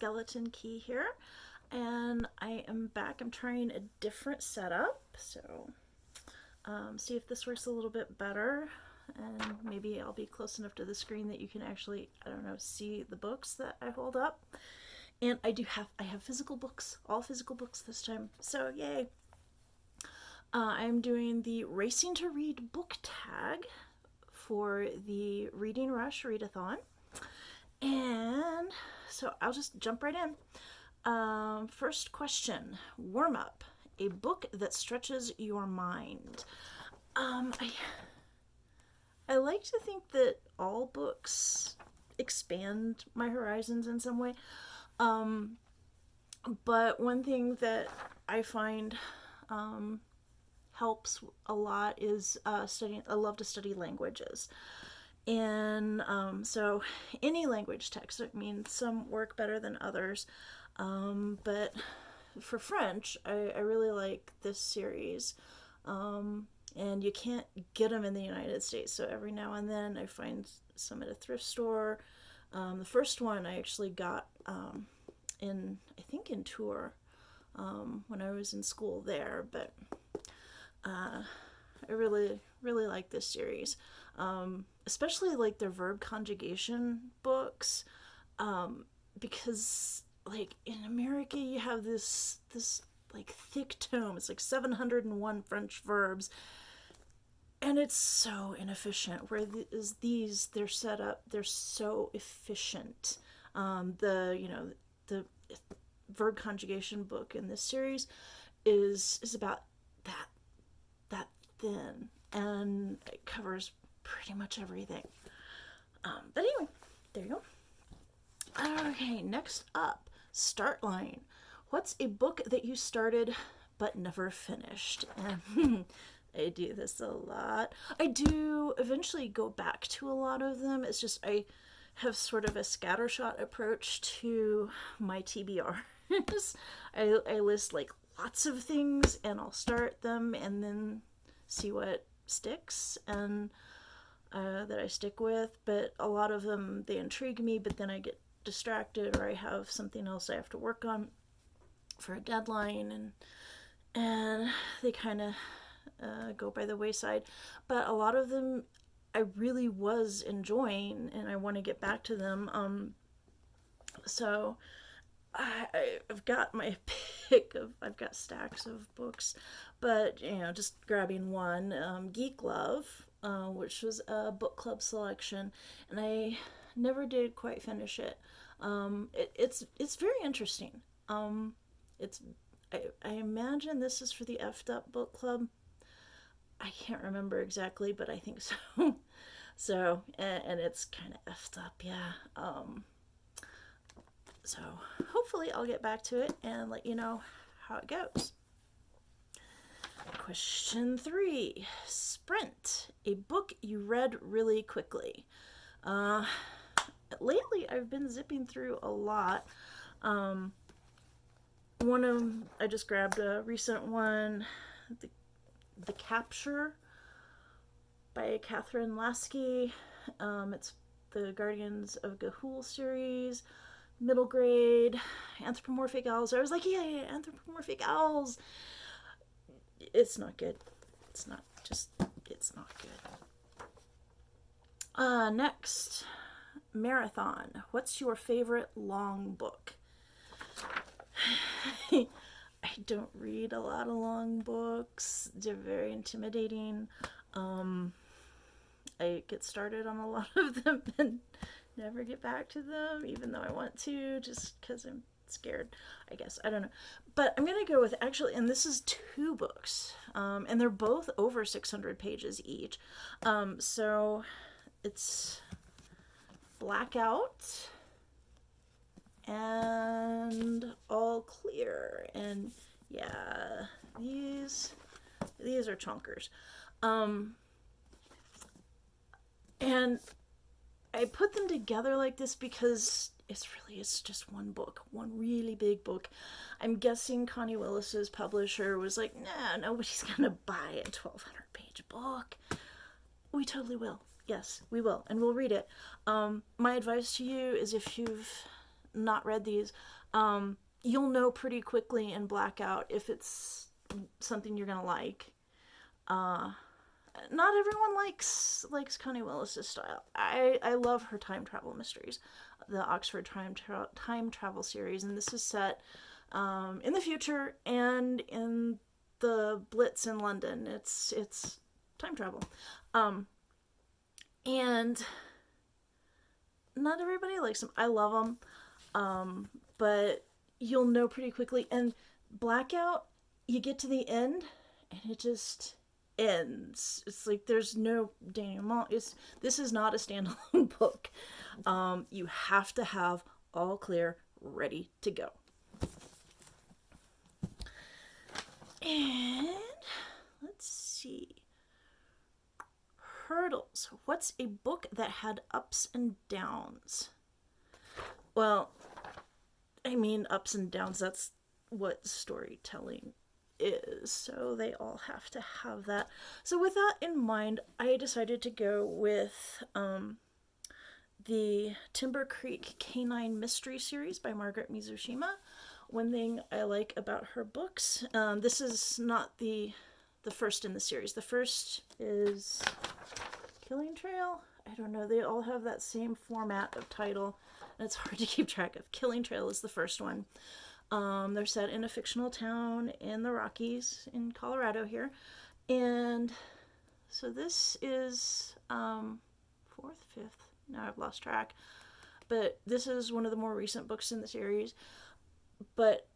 Skeleton Key here, and I am back. I'm trying a different setup, so see if this works a little bit better, and maybe I'll be close enough to the screen that you can actually, I don't know, see the books that I hold up. And I have physical books, all physical books this time, so yay. I'm doing the Racing to Read book tag for the Reading Rush Readathon. And so I'll just jump right in. First question, warm up. A book that stretches your mind. I like to think that all books expand my horizons in some way. But one thing that I find helps a lot is studying. I love to study languages. And so any language text, I mean, some work better than others. But for French, I really like this series. And you can't get them in the United States. So every now and then I find some at a thrift store. The first one I actually got in Tours when I was in school there. But I really like this series. Especially like their verb conjugation books, because like in America you have this like thick tome. It's like 701 French verbs, and it's so inefficient. Whereas these, they're set up, they're so efficient. The verb conjugation book in this series is about that thin, and it covers pretty much everything. But anyway, there you go. Okay, next up, start line. What's a book that you started but never finished? And I do this a lot. I do eventually go back to a lot of them. It's just I have sort of a scattershot approach to my TBRs. I list like lots of things and I'll start them and then see what sticks and that I stick with. But a lot of them, they intrigue me, but then I get distracted or I have something else I have to work on for a deadline, and they kind of go by the wayside. But a lot of them I really was enjoying and I want to get back to them. So I've got my pick of, I've got stacks of books, but just grabbing one, Geek Love, which was a book club selection, and I never did quite finish it. It's very interesting. I imagine this is for the F'd Up book club. I can't remember exactly, but I think so. So, and it's kind of F'd up, yeah. So hopefully I'll get back to it and let you know how it goes. Question 3. Sprint. A book you read really quickly. Lately I've been zipping through a lot. I just grabbed a recent one, The Capture by Kathryn Lasky. It's the Guardians of Ga'Hoole series, middle grade, anthropomorphic owls. I was like, yeah, anthropomorphic owls. It's not good. It's not good. Next, marathon. What's your favorite long book? I don't read a lot of long books. They're very intimidating. I get started on a lot of them and never get back to them, even though I want to, just because I'm scared, I guess. I don't know. But I'm going to go with, actually, and this is 2 books, and they're both over 600 pages each. So it's Blackout and All Clear. And yeah, these are chonkers. And I put them together like this because it's just one book, one really big book. I'm guessing Connie Willis's publisher was like, nah, nobody's gonna buy a 1,200 page book. We totally will. Yes, we will, and we'll read it. My advice to you is if you've not read these, you'll know pretty quickly in Blackout if it's something you're gonna like. Not everyone likes Connie Willis's style. I love her time travel mysteries, the Oxford time travel series, and this is set in the future and in the Blitz in London. It's time travel, and not everybody likes them. I love them, but you'll know pretty quickly. And Blackout, you get to the end, and it just ends. It's like there's no denouement. This is not a standalone book. You have to have all clear, ready to go. And let's see. Hurdles. What's a book that had ups and downs? Well, I mean, ups and downs, that's what storytelling is, so they all have to have that. So with that in mind, I decided to go with the Timber Creek Canine Mystery Series by Margaret Mizushima. One thing I like about her books, this is not the first in the series. The first is Killing Trail. I don't know, they all have that same format of title, and it's hard to keep track of. Killing Trail is the first one. They're set in a fictional town in the Rockies in Colorado here. And so this is fourth, fifth, now I've lost track. But this is one of the more recent books in the series. But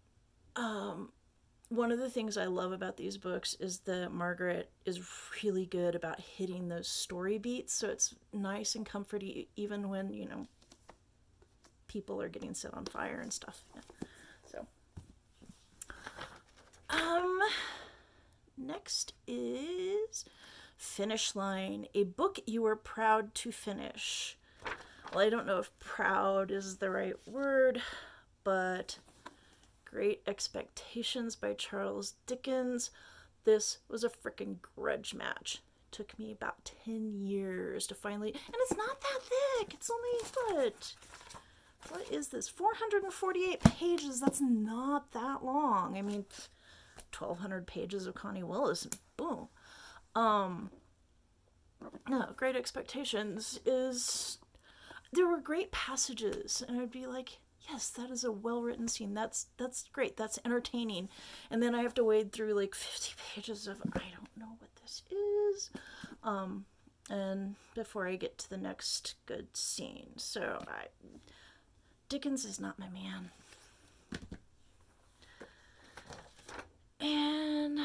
one of the things I love about these books is that Margaret is really good about hitting those story beats. So it's nice and comforting even when, you know, people are getting set on fire and stuff. Yeah. So, next is Finish Line, a book you were proud to finish. Well, I don't know if proud is the right word, but Great Expectations by Charles Dickens. This was a freaking grudge match. It took me about 10 years to finally, and it's not that thick. It's only, what is this? 448 pages. That's not that long. I mean, 1,200 pages of Connie Willis, and boom. No, Great Expectations is, there were great passages, and I'd be like, yes, that is a well-written scene. That's great. That's entertaining. And then I have to wade through like 50 pages of, I don't know what this is. And before I get to the next good scene. So Dickens is not my man. And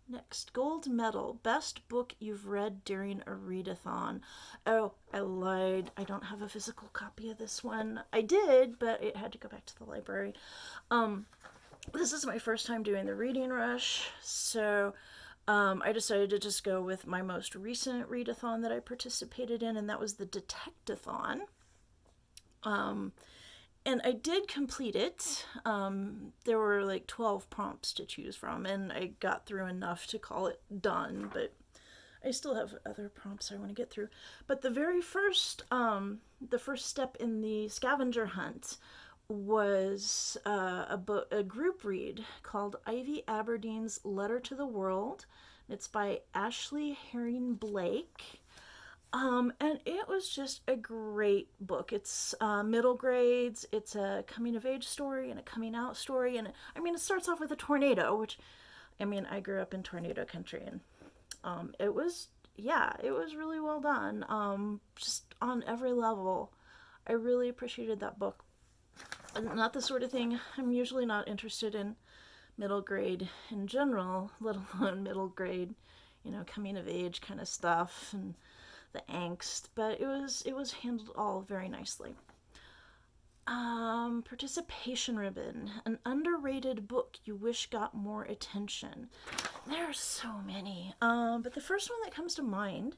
next, gold medal, best book you've read during a readathon. Oh, I lied. I don't have a physical copy of this one. I did, but it had to go back to the library. This is my first time doing the reading rush, so I decided to just go with my most recent readathon that I participated in, and that was the Detectathon. And I did complete it. There were like 12 prompts to choose from, and I got through enough to call it done, but I still have other prompts I want to get through. But the very first, the first step in the scavenger hunt was a group read called Ivy Aberdeen's Letter to the World. It's by Ashley Herring Blake. And it was just a great book. It's middle grades. It's a coming of age story and a coming out story. And I mean, it starts off with a tornado, which, I mean, I grew up in tornado country, and it was really well done. Just on every level. I really appreciated that book. Not the sort of thing, I'm usually not interested in middle grade in general, let alone middle grade, you know, coming of age kind of stuff and the angst, but it was handled all very nicely. Participation ribbon, an underrated book you wish got more attention. There are so many, but the first one that comes to mind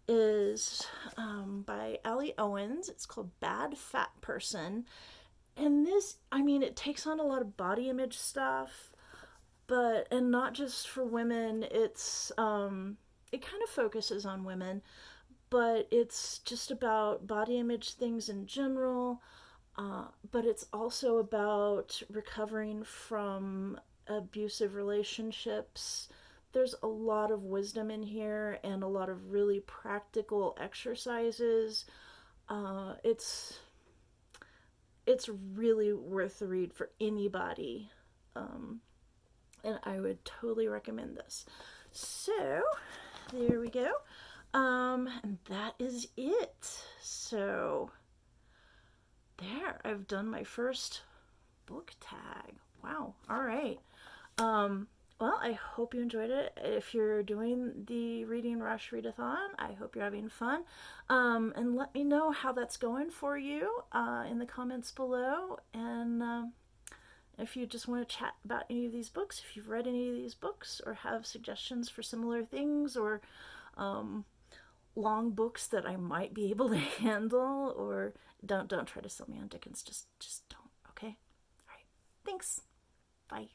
is by Ali Owens. It's called Bad Fat Person, and this, I mean, it takes on a lot of body image stuff, and not just for women. It's it kind of focuses on women, but it's just about body image things in general. But it's also about recovering from abusive relationships. There's a lot of wisdom in here and a lot of really practical exercises. It's really worth the read for anybody, and I would totally recommend this. So there we go, and that is it. So there, I've done my first book tag. Wow. All right. Well, I hope you enjoyed it. If you're doing the Reading Rush Readathon, I hope you're having fun. And let me know how that's going for you in the comments below. And if you just want to chat about any of these books, if you've read any of these books or have suggestions for similar things, or long books that I might be able to handle, or don't try to sell me on Dickens. Just don't. Okay. All right. Thanks. Bye.